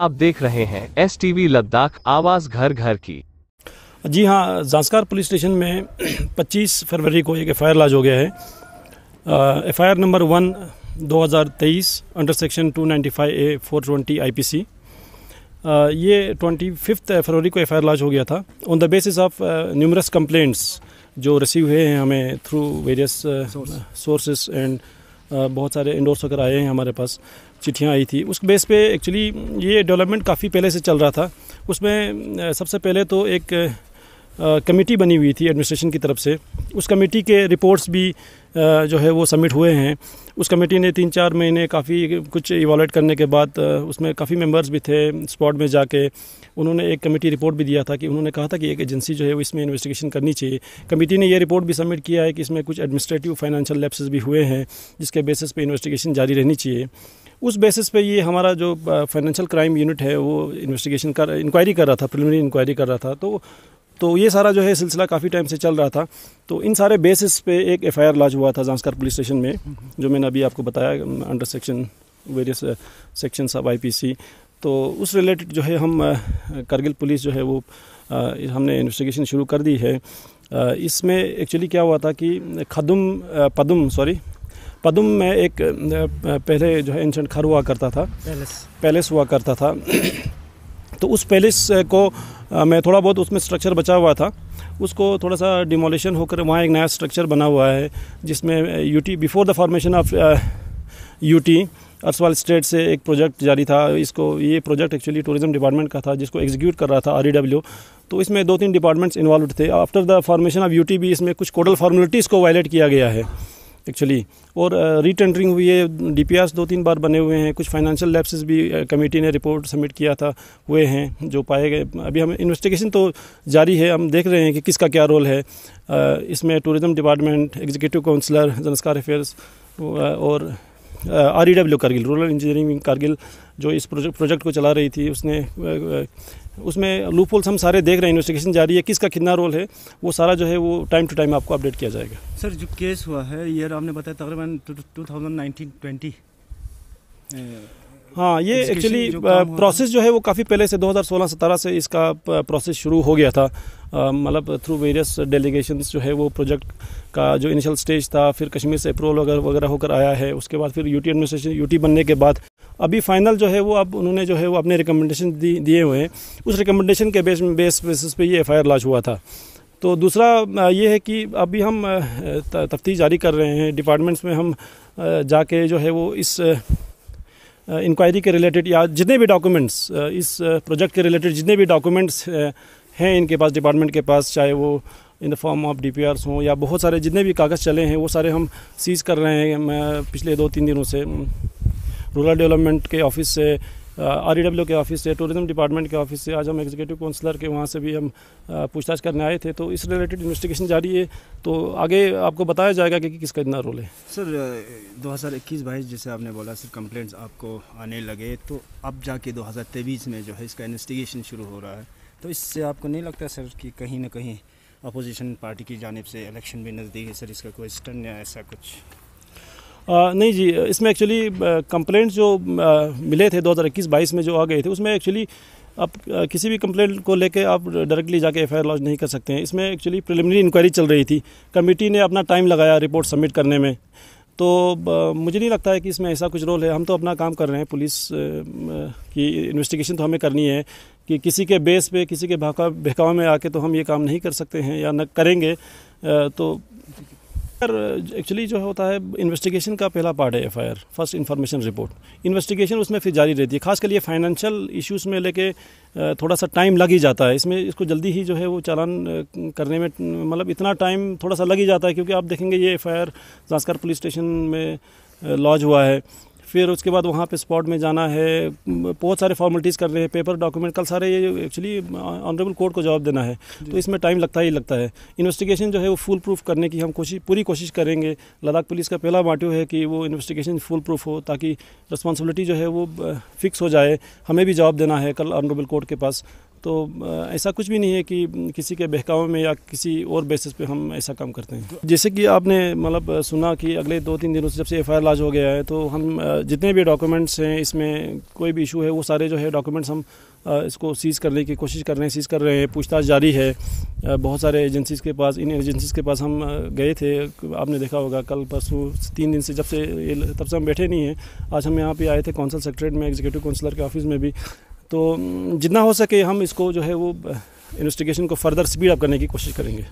आप देख रहे हैं STV लद्दाख, आवाज़ घर घर की। जी हाँ, ज़ांस्कार पुलिस स्टेशन में 25 फरवरी को एक FIR लॉन्च हो गया है। FIR number 1 2023 under section 295A 420 IPC। ये 25 फरवरी को FIR लॉन्च हो गया था on the basis of numerous complaints जो रिसीव हुए हैं हमें थ्रू वेरियस सोर्सेस एंड बहुत सारे इंडोर्स वगैरह आए हैं हमारे पास, चिट्ठियाँ आई थी। उस बेस पे एक्चुअली ये डेवलपमेंट काफ़ी पहले से चल रहा था। उसमें सबसे पहले तो एक कमेटी बनी हुई थी एडमिनिस्ट्रेशन की तरफ से। उस कमेटी के रिपोर्ट्स भी जो है वो सबमिट हुए हैं। उस कमेटी ने 3-4 महीने काफ़ी कुछ इवॉल्यूट करने के बाद उसमें काफ़ी मेंबर्स भी थे। स्पॉट में जाके उन्होंने एक कमेटी रिपोर्ट भी दिया था कि उन्होंने कहा था कि एक एजेंसी जो है वो इसमें इन्वेस्टिगेशन करनी चाहिए। कमेटी ने ये रिपोर्ट भी सबमिट किया है कि इसमें कुछ एडमिनिस्ट्रेटिव फाइनेंशियल लैप्सेस भी हुए हैं जिसके बेसिस पे इन्वेस्टिगेशन जारी रहनी चाहिए। उस बेसिस पे ये हमारा जो फाइनेंशियल क्राइम यूनिट है वो इन्वेस्टिगेशन इंक्वायरी कर रहा था, प्रिलिमिनरी इंक्वायरी कर रहा था। तो ये सारा जो है सिलसिला काफ़ी टाइम से चल रहा था। तो इन सारे बेसिस पे एक FIR लॉन्च हुआ था ज़ांस्कार पुलिस स्टेशन में, जो मैंने अभी आपको बताया under section various sections of IPC। तो उस रिलेटेड जो है हम कारगिल पुलिस जो है वो हमने इन्वेस्टिगेशन शुरू कर दी है। इसमें एक्चुअली क्या हुआ था कि पदुम में एक पहले जो है एंशंट घर हुआ करता था, पैलेस हुआ करता था। तो उस पैलेस को मैं थोड़ा बहुत उसमें स्ट्रक्चर बचा हुआ था, उसको थोड़ा सा डिमोलिशन होकर वहाँ एक नया स्ट्रक्चर बना हुआ है जिसमें UT before the formation of UT अर्सवाल स्टेट से एक प्रोजेक्ट जारी था। ये प्रोजेक्ट एक्चुअली टूरिज्म डिपार्टमेंट का था जिसको एग्जीक्यूट कर रहा था REW। तो इसमें 2-3 डिपार्टमेंट्स इन्वॉल्व थे। After the formation of UT भी इसमें कुछ कोडल फॉर्मेलिटीज़ को वायलेट किया गया है एक्चुअली, और रीटेंडरिंग हुई है। DPRs 2-3 बार बने हुए हैं। कुछ फाइनेंशियल लैप्सेस भी कमेटी ने रिपोर्ट सबमिट किया था हुए हैं जो पाए गए। अभी हम इन्वेस्टिगेशन तो जारी है, हम देख रहे हैं कि किसका क्या रोल है इसमें। Tourism department, executive councillor, Zanskar affairs और REW Kargil, rural engineering Kargil जो इस प्रोजेक्ट को चला रही थी, उसमें लूप होल्स हम सारे देख रहे हैं। इन्वेस्टिगेशन जारी है, किसका कितना रोल है वो सारा जो है वो टाइम टू टाइम आपको अपडेट किया जाएगा। सर, जो केस हुआ है ये आपने बताया तकरीबन 2019-20। हाँ, ये एक्चुअली प्रोसेस जो है वो काफ़ी पहले से 2016-17 से इसका प्रोसेस शुरू हो गया था। मतलब थ्रू वेरियस डेलीगेशंस जो है वो प्रोजेक्ट का जो इनिशियल स्टेज था, फिर कश्मीर से अप्रूवल वगैरह होकर आया है। उसके बाद फिर UT एडमिनिस्ट्रेशन, UT बनने के बाद अभी फाइनल जो है वो अब उन्होंने जो है वो अपने रिकमेंडेशन दिए हुए हैं। उस रिकमेंडेशन के बेसिस पे ये FIR लॉन्च हुआ था। तो दूसरा ये है कि अभी हम तफ्तीश जारी कर रहे हैं डिपार्टमेंट्स में। हम जाके जो है वो इस इंक्वायरी के रिलेटेड या जितने भी डॉक्यूमेंट्स इस प्रोजेक्ट के रिलेटेड जितने भी डॉक्यूमेंट्स हैं इनके पास, डिपार्टमेंट के पास, चाहे वो in the form of DPRs हों या बहुत सारे जितने भी कागज़ चले हैं वो सारे हम सीज़ कर रहे हैं। मैं पिछले 2-3 दिनों से रूरल डेवलपमेंट के ऑफिस से, REW के ऑफिस से, टूरिज्म डिपार्टमेंट के ऑफिस से, आज हम एग्जीक्यूटिव काउंसलर के वहाँ से भी हम पूछताछ करने आए थे। तो इस रिलेटेड इन्वेस्टिगेशन जारी है। तो आगे आपको बताया जाएगा कि किसका इतना रोल है। सर, 2021-22 जैसे आपने बोला सर कंप्लेंट्स आपको आने लगे, तो अब जाके 2023 में जो है इसका इन्वेस्टिगेशन शुरू हो रहा है। तो इससे आपको नहीं लगता सर कि कहीं ना कहीं अपोजिशन पार्टी की जानिब से इलेक्शन भी नज़दीक है सर, इसका कोई स्टन या ऐसा कुछ? नहीं जी, इसमें एक्चुअली कंप्लेंट्स जो मिले थे 2021-22 में जो आ गए थे, उसमें एक्चुअली आप किसी भी कंप्लेंट को लेके आप डायरेक्टली जाके FIR लॉन्च नहीं कर सकते हैं। इसमें एक्चुअली प्रिलिमिनरी इंक्वायरी चल रही थी। कमेटी ने अपना टाइम लगाया रिपोर्ट सबमिट करने में। तो मुझे नहीं लगता है कि इसमें ऐसा कुछ रोल है। हम तो अपना काम कर रहे हैं। पुलिस की इन्वेस्टिगेशन तो हमें करनी है कि किसी के बेस पे, किसी के बहकावे में आके तो हम ये काम नहीं कर सकते हैं या न करेंगे। तो एक्चुअली जो होता है इन्वेस्टिगेशन का पहला पार्ट है FIR, first information report. Investigation उसमें फिर जारी रहती है। खासकर ये फाइनेंशियल इश्यूज़ में लेके थोड़ा सा टाइम लग ही जाता है। इसको जल्दी ही जो है वो चालान करने में मतलब इतना टाइम थोड़ा सा लग ही जाता है, क्योंकि आप देखेंगे ये FIR ज़ांस्कार पुलिस स्टेशन में लॉन्च हुआ है। फिर उसके बाद वहाँ पे स्पॉट में जाना है, बहुत सारे फॉर्मेलिटीज़ कर रहे हैं, पेपर डॉक्यूमेंट, कल सारे ये एक्चुअली ऑनरेबल कोर्ट को जवाब देना है। तो इसमें टाइम लगता ही लगता है। इन्वेस्टिगेशन जो है वो फुल प्रूफ करने की हम पूरी कोशिश करेंगे। लद्दाख पुलिस का पहला मोटिव है कि वो इन्वेस्टिगेशन फुल प्रूफ हो, ताकि रिस्पॉन्सिबिलिटी जो है वो फिक्स हो जाए। हमें भी जवाब देना है कल ऑनरेबल कोर्ट के पास। तो ऐसा कुछ भी नहीं है कि किसी के बहकावे में या किसी और बेसिस पे हम ऐसा काम करते हैं। जैसे कि आपने मतलब सुना कि अगले 2-3 दिनों से जब से FIR लॉन्च हो गया है, तो हम जितने भी डॉक्यूमेंट्स हैं, इसमें कोई भी इशू है, वो सारे जो है डॉक्यूमेंट्स हम इसको सीज़ करने की कोशिश कर रहे हैं, सीज़ कर रहे हैं। पूछताछ जारी है बहुत सारे एजेंसीज़ के पास। इन एजेंसीज़ के पास हम गए थे, आपने देखा होगा कल परसों 3 दिन से, जब से तब से हम बैठे नहीं हैं। आज हम यहाँ पे आए थे कौंसल सेक्रेटरीट में, एग्जीक्यूटिव काउंसलर के ऑफिस में भी। तो जितना हो सके हम इसको जो है वो इन्वेस्टिगेशन को फर्दर स्पीड अप करने की कोशिश करेंगे।